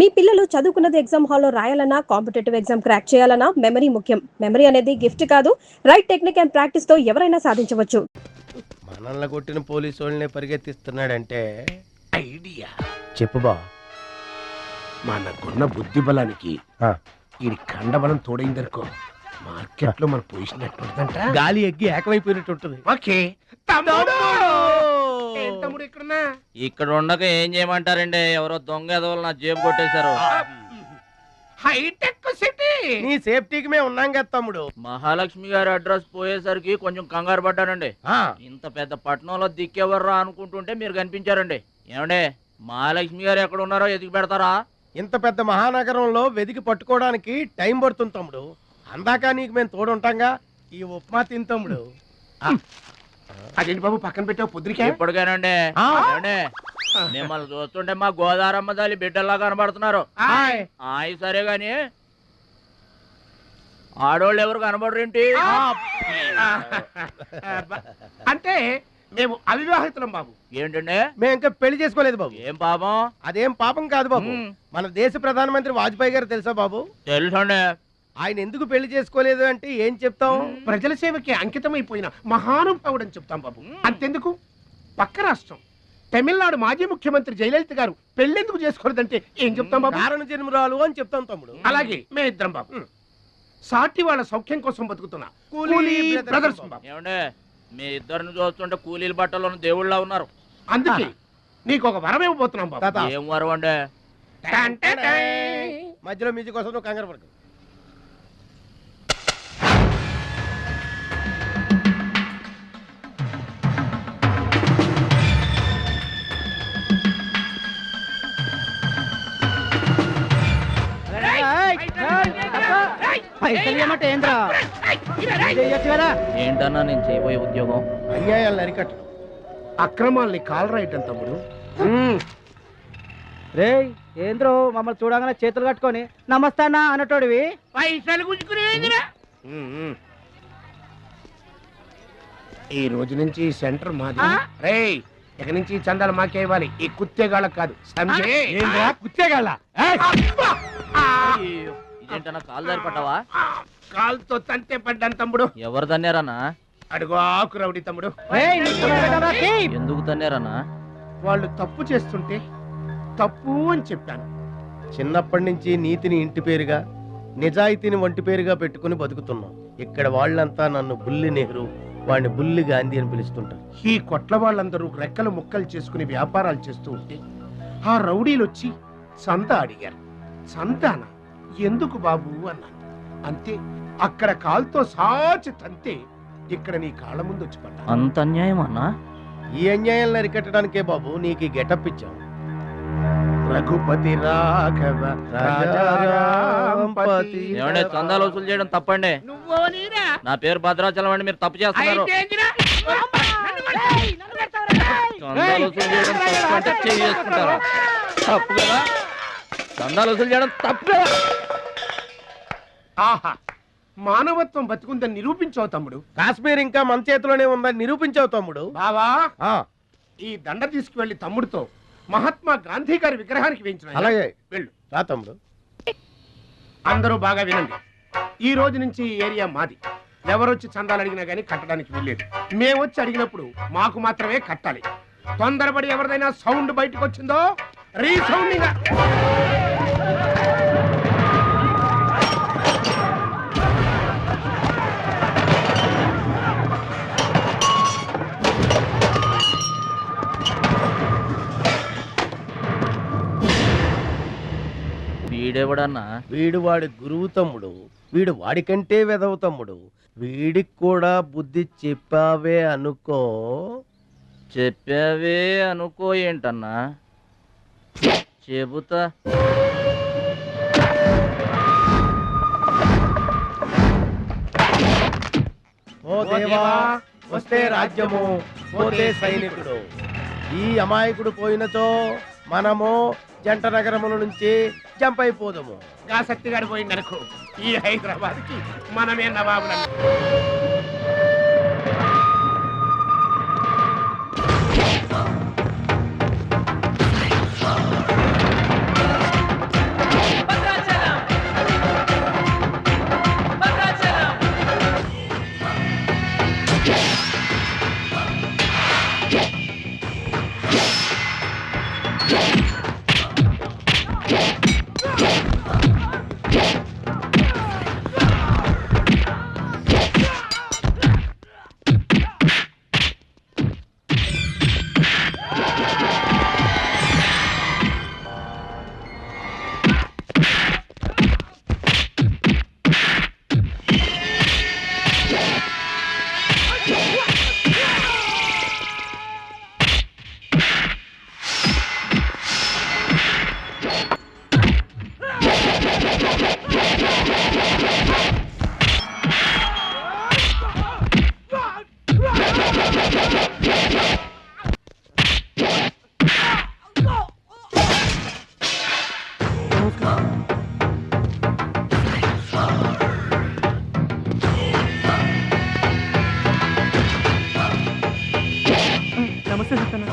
మీ పిల్లలు చదువుకున్నది ఎగ్జామ్ హాల్లో రాయాలన్నా కాంపిటేటివ్ ఎగ్జామ్ క్రాక్ చేయాలన్నా మెమరీ ముఖ్యం. మెమరీ అనేది గిఫ్ట్ కాదు, రైట్ టెక్నిక్ అండ్ ప్రాక్టీస్ తో ఎవరైనా సాధించవచ్చు. మనల్ని కొట్టిన పోలీసు వాళ్ళని పరిగెత్తిస్తున్నాడంటే ఐడియా చెప్పు బా. మనకున్న బుద్ధి బలానికి ఈ కండబలం తోడైందనుకో, మార్కెట్ లో మన పొజిషన్ ఎట్టుంటదంట, గాలి ఎగ్గి ఏకమైపోయినట్టు ఉంటుంది. ఓకే తమ్ముడు ఇక్కడున్నా ఇక్కడ ఉండక ఏం చేయమంటారండి? ఎవరో దొంగ ఎదవలు నా జేబు కొట్టేశారు. హైటెక్ సిటీ. నీ సేఫ్టీకి మేము ఉన్నాం కదా తమ్ముడు. మహాలక్ష్మి గారి అడ్రస్ పోయేసరికి కొంచెం కంగారు పడ్డానండి. ఇంత పెద్ద పట్టణంలో దిక్కెవర్రా అనుకుంటుంటే మీరు కనిపించారండి. ఏమండే, మహాలక్ష్మి గారు ఎక్కడ ఉన్నారో ఎదిగి పెడతారా? ఇంత పెద్ద మహానగరంలో వెతికి పట్టుకోవడానికి టైం పడుతుంది తమ్ముడు. అందాక నీకు మేము తోడుంటాంగా. ఈ ఉప్మా తిని తమ్ముడు. అదేంటి బాబు పక్కన పెట్టావు పొద్దురికే? ఇప్పటికేనండి. మిమ్మల్ని చూస్తుంటే మా గోదారమ్మ తల్లి బిడ్డల్లా కనబడుతున్నారు. ఆయి సరే గాని ఆడోళ్ళు ఎవరు కనబడరేంటి? అంటే మేము అవివాహితులం బాబు. ఏంటండి? మేము ఇంకా పెళ్లి చేసుకోలేదు బాబు. ఏం పాపం? అదేం పాపం కాదు బాబు. మన దేశ ప్రధానమంత్రి వాజ్పేయి గారు తెలుసా బాబు? తెలుసండి. ఆయన ఎందుకు పెళ్లి చేసుకోలేదు అంటే ఏం చెప్తాం? ప్రజల సేవకి అంకితమైపోయిన మహానుభావుడు అని చెప్తాం బాబు. అంతెందుకు, పక్క రాష్ట్రం తమిళనాడు మాజీ ముఖ్యమంత్రి జయలలిత గారు పెళ్ళెందుకు చేసుకోలేదంటే ఏం చెప్తాం బాబు? కారణ జన్మరాలు అని చెప్తాం తమ్ముడు. అలాగే మే ఇద్దరం బాబు సాటి వాళ్ళ సౌఖ్యం కోసం బతుకుతున్నా కూలీ బ్రదర్స్ బాబు. ఏమండే, మీ ఇద్దరిని చూస్తుంటే కూలీల బట్టలను దేవుళ్ళ ఉన్నారు. అందుకే నీకు ఒక వరం ఇవ్వబోతున్నాం బాబు. ఏం వరం అండి? మధ్యలో మ్యూజిక్ కోసం నువ్వు కంగారు పడకు. ఏంటన్నా నేను చేయబోయే ఉద్యోగం? అన్యాయాలను అరికట్టు, అక్రమాల్ని కాలరాయటం తమ్ముడు. రే ఏంద్రో మమ్మల్ని చూడగానే చేతులు కట్టుకొని నమస్తానా అన్నటోడివి పైసలు గుంజుకునే ఈ రోజు నుంచి సెంటర్ మాది. రేయ్, ఇక నుంచి చందాలు మాకే ఇవ్వాలి, ఈ కుత్తేగాళ్ళకి కాదు. కుత్తేగాళ్ళ ఇదేంటన్నా కాలు దారి పడ్డావా? కాలుతో తంతే పడ్డాను తమ్ముడు. ఎవరు తన్నారన్నా? అడుగు ఆకు రౌడి తమ్ముడు. ఎందుకు తన్నారన్నా? వాళ్ళు తప్పు చేస్తుంటే తప్పు అని చెప్పాను. చిన్నప్పటి నుంచి నీతిని ఇంటి పేరుగా, నిజాయితీని వంటి పేరుగా పెట్టుకుని బతుకుతున్నాం. ఇక్కడ వాళ్ళంతా నన్ను బుల్లి నెహ్రూ, వాడిని బుల్లి గాంధీ అని పిలుస్తుంటారు. ఈ కొట్ల వాళ్ళందరూ రెక్కలు ముక్కలు చేసుకుని వ్యాపారాలు చేస్తూ ఉంటే ఆ రౌడీలు వచ్చి సంత అడిగారు. సంతాన ఎందుకు బాబు అన్నాను. అంతే, అక్కడ కాలుతో సాచి తంతే ఇక్కడ నీ కాళ్ళ ముందు వచ్చి పడ్డా. అంత అన్యాయం అన్నా? ఈ అన్యాయాలను అరికట్టడానికే బాబు నీకు ఈ గెటప్ ఇచ్చాం. రఘుపతి రాఘవ రాజారాంపతి. ఏమంటే, చందాలు వసూలు చేయడం తప్పండి. నా పేరు భద్రాచలం అండి, మీరు తప్పు చేస్తున్నారు. చందాలు వసూలు చేయడం తప్పు అంటే చేసుకుంటారా? తప్పు కదా? చందాలు వసూలు చేయడం తప్పు కదా? ఆహా, మానవత్వం బతుకుందని నిరూపించావు తమ్ముడు. కాశ్మీర్ ఇంకా మన చేతిలోనే ఉందని నిరూపించావు తమ్ముడు. బావా, ఈ దండ తీసుకువెళ్లి తమ్ముడితో మహాత్మా గాంధీ గారి విగ్రహానికి వేయించిన. అలాగే వెళ్ళు. రా తమ్ముడు. అందరూ బాగా వినండి, ఈ రోజు నుంచి ఈ ఏరియా మాది. ఎవరొచ్చి చందాలు అడిగినా గానీ కట్టడానికి వీల్లేదు. మేమొచ్చి అడిగినప్పుడు మాకు మాత్రమే కట్టాలి. తొందరపడి ఎవరిదైనా సౌండ్ బయటకు వచ్చిందో రీసౌండింగ్. వీడెవడన్నా? వీడు వాడి గురువు తమ్ముడు. వీడు వాడికంటే వెదవ తమ్ముడు. వీడికి కూడా బుద్ధి చెప్పావే అనుకో. చెప్పావే అనుకో ఏంటన్నా? చెబుతా. ఓ దేవా, వస్తే రాజ్యము, పోతే సైనికుడు. ఈ అమాయకుడు పోయినతో మనము జంట నగరముల నుంచి జంప్ అయిపోదాము. గా శక్తిగాడు పోయిందనుకో, ఈ హైదరాబాద్ కి మనమే నవాబులను. నమస్తే సత్తన్న.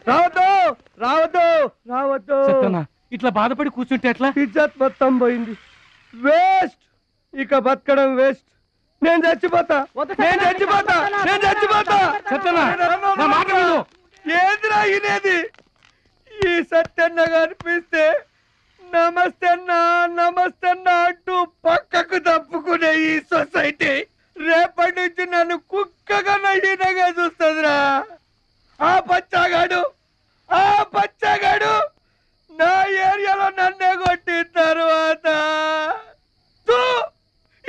రావద్దు రావద్దు రావద్దు ఇట్లా బాధపడి కూర్చుంటే ఎట్లా? ఇజ్జత్ మొత్తం పోయింది. వేస్ట్, ఇక బతకడం వేస్ట్. నేను చచ్చిపోతా, నేను చచ్చిపోతా, నేను చచ్చిపోతా. ఏందిరా ఇనేది? ఈ సత్యన్న కనిపిస్తే నమస్తే అన్నా నమస్తే అన్నా అంటూ పక్కకు తప్పుకునే ఈ సొసైటీ రేపటి నుంచి నన్ను కుక్కగా నయ్యనగా చూస్తుందిరా. ఆ పచ్చాగాడు నా ఏరియాలో నన్నే కొట్టిన తర్వాత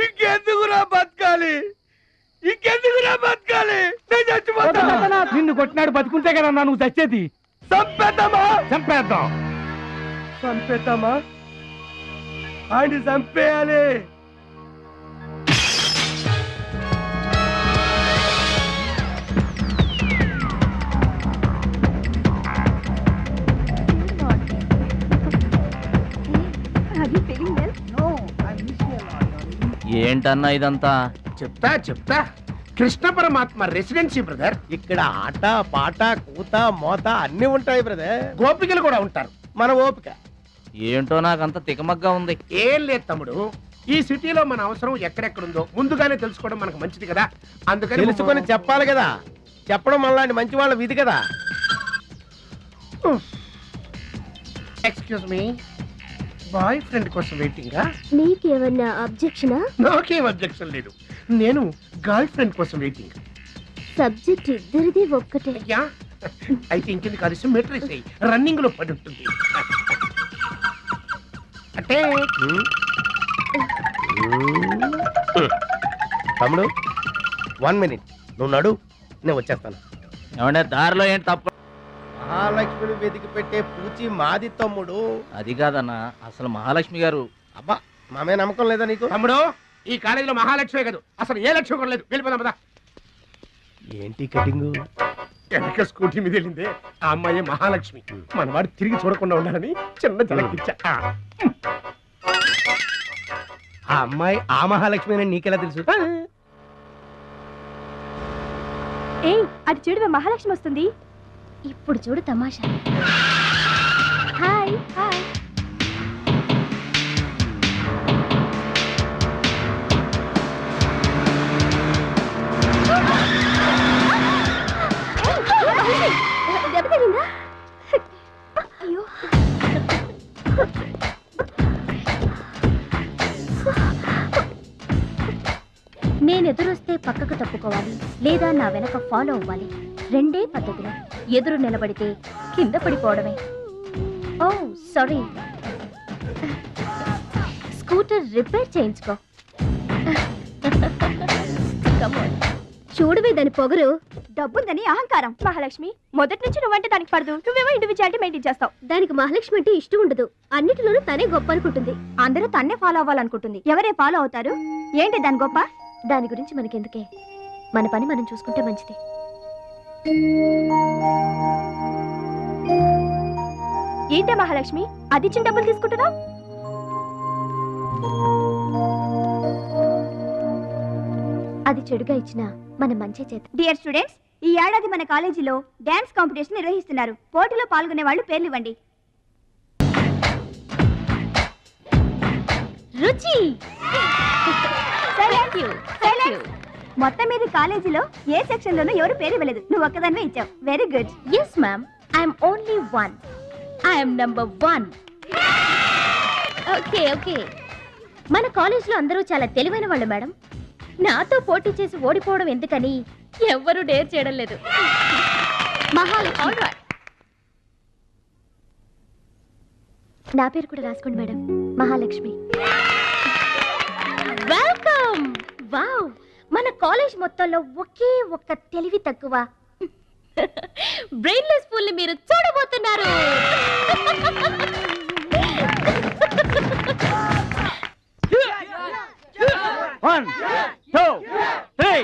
ఇంకెందుకురా బతకాలి, ఇంకెందుకురా బతకాలి? నేను చచ్చిపోతా. నిన్ను కొట్టినాడు బతుకుంటే కదా నువ్వు చచ్చేది. చంపేద్దామా? చంపేద్దాం. చంపేద్దామా? ఆయన చంపేయాలి. ఏంటన్నా ఇదంతా? చెప్తా కృష్ణ పరమాత్మ రెసిడెన్సీ బ్రదర్. ఇక్కడ ఆట పాట కూత మోత అన్ని ఉంటాయి బ్రదర్. గోపికలు కూడా ఉంటారు. మన ఓపిక ఏంటో నాకంత తికమగ్గా ఉంది. ఏం లేదు తమ్ముడు, ఈ సిటీలో మన అవసరం ఎక్కడెక్కడుందో ముందుగానే తెలుసుకోవడం మనకు మంచిది కదా. అందుకని తెలుసుకొని చెప్పాలి కదా. చెప్పడం మనలాంటి మంచి వాళ్ళ విధి కదా. ఎక్స్క్యూజ్ మీ, బాయ్ ఫ్రెండ్ కోసం వెయిటింగా? నీకేమన్నా అబ్జెక్షనా? నాకేం అబ్జెక్షన్ లేదు, నేను గర్ల్ ఫ్రెండ్ కోసం వెయిటింగ్. సబ్జెక్ట్ ఇద్దరిది ఒక్కటే. అయ్యా అయితే ఇంకెందుకు కలిసి మెట్రిక్స్ అయ్యి రన్నింగ్ లో పడి ఉంటుంది. అంటే తమ్ముడు 1 minute నువ్వు నడు, నేను వచ్చేస్తాను. ఏమంటే దారిలో ఏంటి తప్ప? మహాలక్ష్మిని వెతికి పెట్టే పూచి మాది తమ్ముడు. అది కాదన్నా, అసలు మహాలక్ష్మి గారు. అబ్బా మామే నమ్మకం లేదా నీకు? తమ్ముడు, ఈ కాలేజీలో మహాలక్ష్మి కాదు, అసలు ఏ లక్ష్యం కూడా లేదు. వెళ్ళిపోదాం పదా. ఏంటి కటింగ్? వెనక స్కూటీ మీద వెళ్ళిందే ఆ అమ్మాయి మహాలక్ష్మి. మనవాడు తిరిగి చూడకుండా ఉండాలని చిన్న జలకిచ్చా. ఆ అమ్మాయి ఆ మహాలక్ష్మి అని నీకెలా తెలుసు? ఏ అది చూడు, మహాలక్ష్మి వస్తుంది. ఇప్పుడు చూడు తమాషా. Hi hi. దెబ్బ తగిలిందా? అయ్యో. నేను ఎదురొస్తే పక్కకు తప్పుకోవాలి, లేదా నా వెనక ఫాలో అవ్వాలి. రెండే పద్ధతులు. ఎదురు నిలబడితే కింద పడిపోవడమే. ఓ సారీ, స్కూటర్ రిపేర్ చేయించుకో. చూడవే దాని పొగరు. డబ్బుందని అహంకారం. మహాలక్ష్మి మొదటి నుంచి నువ్వంటే దానికి పడదు. నువ్వేమో ఇండివిజువాలిటీ మెయింటైన్ చేస్తావు. దానికి మహాలక్ష్మి అంటే ఇష్టం ఉండదు. అన్నిటిలోనూ తనే గొప్ప అనుకుంటుంది. అందరూ తన్నే ఫాలో అవ్వాలనుకుంటుంది. ఎవరే ఫాలో అవుతారు? ఏంటి దాని గొప్ప? దాని గురించి మనకెందుకే, మన పని మనం చూసుకుంటే మంచిది. ఏంటే మహాలక్ష్మి, అది ఇచ్చిన డబ్బులు తీసుకుంటున్నావు? అది చెడుగా ఇచ్చిన మన మంచి చేత. డియర్ స్టూడెంట్స్, ఈ ఏడాది మన కాలేజీలో డాన్స్ కాంపిటీషన్ నిర్వహిస్తున్నారు. పోటీలో పాల్గొనే వాళ్ళు పేర్లు ఇవ్వండి. రుచి. మొత్తం మీద కాలేజీలో ఏ సెక్షన్ లోనూ ఎవరు పేరు ఇవ్వలేదు. నువ్వు ఒక్కదానివే ఇచ్చావు. Very good. Yes ma'am, I'm only one. I'm number 1. Okay okay. మన కాలేజీలో అందరూ చాలా తెలివైన వాళ్ళు మేడం. నాతో పోటీ చేసి ఓడిపోవడం ఎందుకని ఎవ్వరూ డేర్ చేయడం లేదు. మహాలక్ష్మి. నా పేరు కూడా రాసుకోండి మేడం, మహాలక్ష్మి. వెల్కమ్. వావ్, మన కాలేజ్ మొత్తంలో ఒకే ఒక్క తెలివి తక్కువ బ్రెయిన్లెస్ ఫుల్ ని మీరు చూడబోతున్నారు. One, two, three,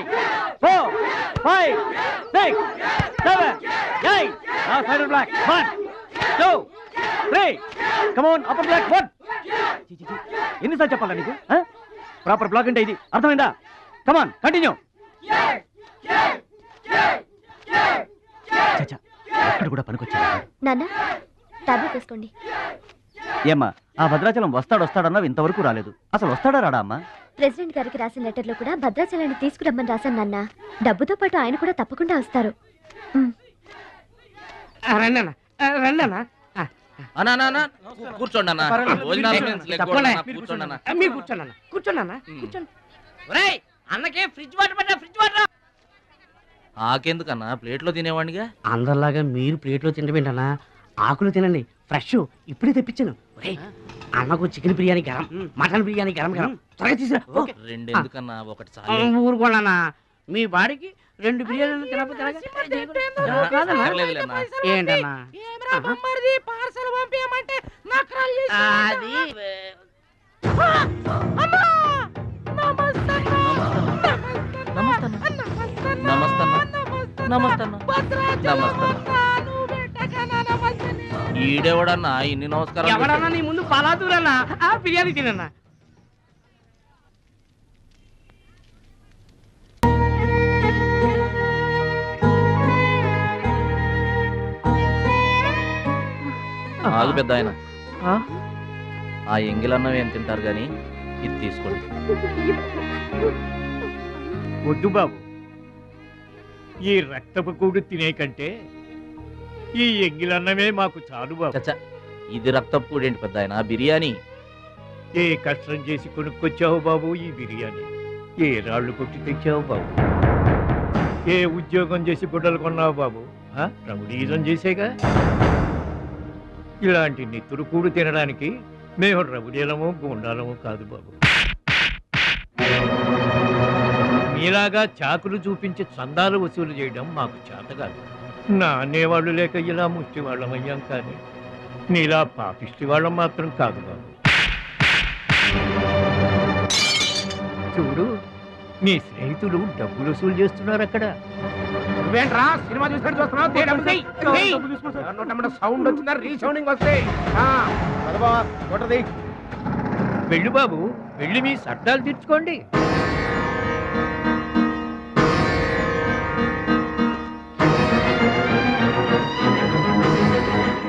four, five, six, seven, eight. Now side black. 1, 2, 3. Come on, upper black. 1. ఎన్నిసార్లు చెప్పాలా నీకు? ప్రాపర్ బ్లాక్ అంటే ఇది, అర్థమైందా? Come on, continue. చచ్చా, అక్కడ కూడా పనికొచ్చా. నాన్న, టాబ్లెట్ వేసుకోండి. ఏమ్మా, ఆ భద్రాచలం వస్తాడన్నావు, ఇంతవరకు రాలేదు. అసలు వస్తాడా రాడా అమ్మా? ప్రెసిడెంట్ గారికి రాసిన లెటర్లో కూడా భద్రాచలాన్ని తీసుకురమ్మని రాశాను నాన్న. డబ్బుతో పాటు ఆయన కూడా తప్పకుండా వస్తారు. కూర్చోండి అన్న. అన్నకే ఫ్రిడ్జ్ వాటర్ పట్టా, ఫ్రిడ్జ్ వాటర్. ఆకెందుకన్నా, ప్లేట్లో తినేవాడిగా. అందరిలాగా మీరు ప్లేట్లో తినబెంటనా, ఆకులు తినండి, ఫ్రెష్ ఇప్పుడే తెప్పించాను. అన్నకు చికెన్ బిర్యానీ గరం, మటన్ బిర్యానీ గరం గరం, త్వరగా తీసుకురా. రెండు ఎందుకన్నా, ఒకటి చాలు. ఊరుకోండి, మీ బాడీకి 2 బిర్యానీలు తినకపోతే ఏంటన్నా అది ఈడెవడన్నా ఇన్ని నమస్కారం? ఎవడన్నా నీ ముందు పలాదూరన్నా, ఆ బిర్యానీ తినన్నా. ఆగు పెద్ద ఆయన, ఆ ఎంగిలన్నం ఏం తింటారు గాని ఇది తీసుకోండి. వద్దు బాబు, ఈ రక్తపు కూడు తినే కంటే ఈ ఎంగిలన్నమే మాకు చాలు బాబు. చచ్చా, ఇది రక్తపు కూడేంటి పెద్ద ఆయన, బిర్యానీ. ఏ కష్టం చేసి కొనుక్కొచ్చావు బాబు ఈ బిర్యానీ? ఏ రాళ్ళు కొట్టి తెచ్చావు బాబు? ఏ ఉద్యోగం చేసి గుడ్డలు కొన్నావు బాబు? రౌడీజం చేసేగా. ఇలాంటి నెత్తురు కూడు తినడానికి మేము రౌడీలము గూండాలము కాదు బాబు. మీలాగా చాకులు చూపించి చందాలు వసూలు చేయడం మాకు చేత కాదు. నా అనేవాళ్ళు లేక ఇలా ముష్టి వాళ్ళం అయ్యాం, కానీ నీలా పాపిష్టి వాళ్ళం మాత్రం కాదు బాబు. చూడు, నీ స్నేహితులు డబ్బులు వసూలు చేస్తున్నారు అక్కడ. నువ్వేంట్రా సినిమా చూసినట్టు చూస్తున్నావు? సౌండ్ వచ్చిందా? రీసౌండింగ్ వస్తే వెళ్ళు బాబు, వెళ్ళి మీ సర్దాలు తీర్చుకోండి.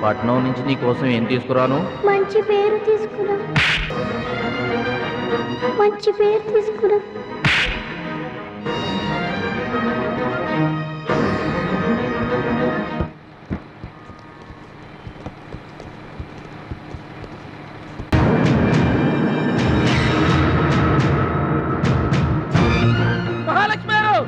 పట్నం నుంచి నీ కోసం ఏం తీసుకురాను? మంచి పేరు తీసుకురా, మంచి పేరు తీసుకురా. మహాలక్ష్మి గారు!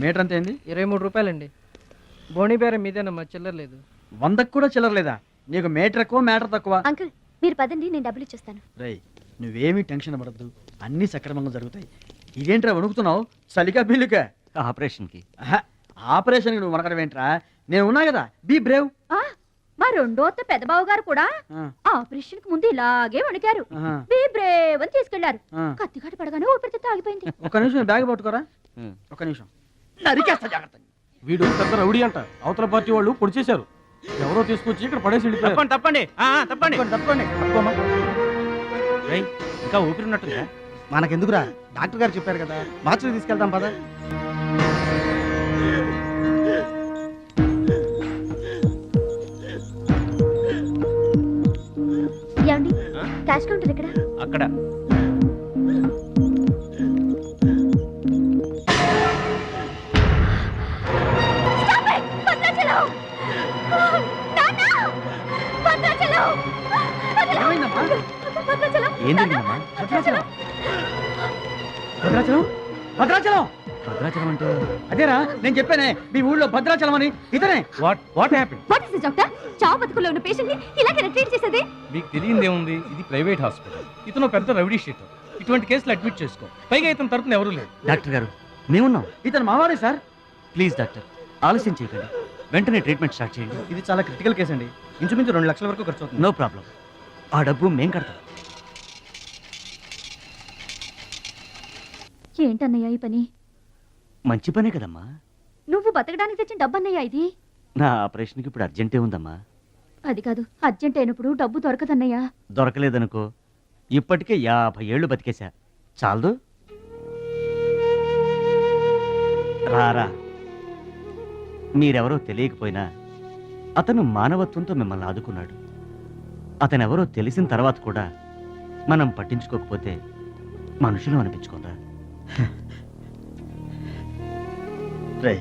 మీటర్ అంత ఏంది? 23 రూపాయలండి. బోణి బేరం మీదేనమ్మా, చిల్లర లేదు. 100కి కూడా చిల్లర లేదా? నీకు మీటర్ ఎక్కువ మ్యాటర్ తక్కువ. అంకుల్ మీరు పదండి, నేను డబ్బులు ఇచ్చేస్తాను. రేయ్ నువ్వేమీ టెన్షన్ పడద్దు, అన్నీ సక్రమంగా జరుగుతాయి. ఇదేంట్రా వణుకుతున్నావు? చలికా బిల్లుకా? ఆపరేషన్కి. ఆపరేషన్కి నువ్వు వనకడం ఏంట్రా? నేను ఉన్నా కదా, బీ బ్రేవ్. మా రెండో అత్త పెద్దబావు గారు కూడా ఆపరేషన్ కు ముందు ఇలాగే వణికారు. బీ బ్రేవ్ అని తీసుకెళ్లారు. కత్తిగాడు పడగానే ఊపిరితిత్తు ఆగిపోయింది. ఒక్క నిమిషం బ్యాగ్ పట్టుకోరా, ఒక్క నిమిషం. నరికేస్తా జాగ్రత్త. వీడు పెద్ద రౌడీ అంట, అవతల పార్టీ వాళ్ళు పొడి చేశారు. ఎవరో తీసుకొచ్చి ఇక్కడ పడేసి వెళ్ళిపోయారు. తప్పండి తప్పండి తప్పకోండి తప్పుకోమా. ఇంకా ఊపిరిన్నట్టుందా? మనకెందుకురా, డాక్టర్ గారు చెప్పారు కదా, మార్చులు తీసుకెళ్తాం పద. ఏమండి క్యాష్ కౌంటర్ ఎక్కడ? అక్కడ. ఏం జరిగిందమ్మా? భద్రాచలం భద్రాచలం భద్రాచలం భద్రాచలం అంటే అదేరా నేను చెప్పానే, మీ ఊళ్ళో భద్రాచలం అని. ఇతనే. What happen? What is this doctor? చావు బతుకులో ఉన్న పేషెంట్ ని ఇలాగే ట్రీట్ చేసేది? మీకు తెలియదేముంది, ఇది ప్రైవేట్ హాస్పిటల్. ఇతను పెద్ద రౌడీ షీటర్. ఇటువంటి కేసులు అడ్మిట్ చేసుకో. పైగా ఇతని తరపున ఎవరూ లేరు. డాక్టర్ గారు మేమున్నాం. ఇతను మావాడే సార్. ప్లీజ్ డాక్టర్ ఆలస్యం చేయకండి, వెంటనే ట్రీట్మెంట్ స్టార్ట్ చేయండి. ఇది చాలా క్రిటికల్ కేసు అండి, ఇంచుమించు 2 లక్షల వరకు ఖర్చు అవుతుంది. నో ప్రాబ్లం, ఆ డబ్బు మేం కడతాం. ఏంటన్నయ్య ఈ పని? మంచి పనే కదమ్మా. నువ్వు బతకడానికి తెచ్చిన డబ్బు అన్నయ్య ఇది. నా ఆపరేషన్కి ఇప్పుడు అర్జెంటే ఉందమ్మా. అది కాదు, అర్జెంట్ అయినప్పుడు డబ్బు దొరకదన్నయ్యా. దొరకలేదనుకో, ఇప్పటికే 50 ఏళ్ళు బతికేశా, చాలదు. రారా, మీరెవరో తెలియకపోయినా అతను మానవత్వంతో మిమ్మల్ని ఆదుకున్నాడు. అతనెవరో తెలిసిన తర్వాత కూడా మనం పట్టించుకోకపోతే మనుషులు అనిపించుకోరా. రే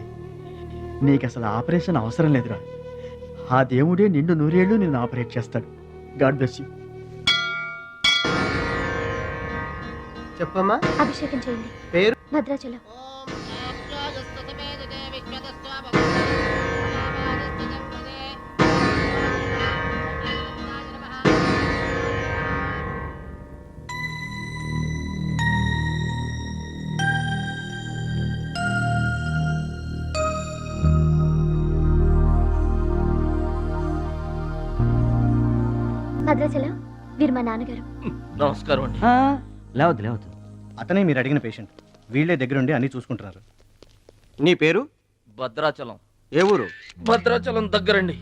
నీకు అసలు ఆపరేషన్ అవసరం లేదురా, ఆ దేవుడే నిండు 100 ఏళ్ళు నిన్ను ఆపరేట్ చేస్తాడు. God bless you. చెప్పమ్మా. అభిషేకం చేయండి. పేరు? భద్రాచలం. భద్రాచలం వీరు మా నాన్నగారు. నమస్కారం అండి. లేవద్దు లేవద్దు, అతనే మీరు అడిగిన పేషెంట్. వీళ్ళే దగ్గరుండి అన్ని చూసుకుంటున్నారు. నీ పేరు? భద్రాచలం. ఏ ఊరు? భద్రాచలం దగ్గరండి.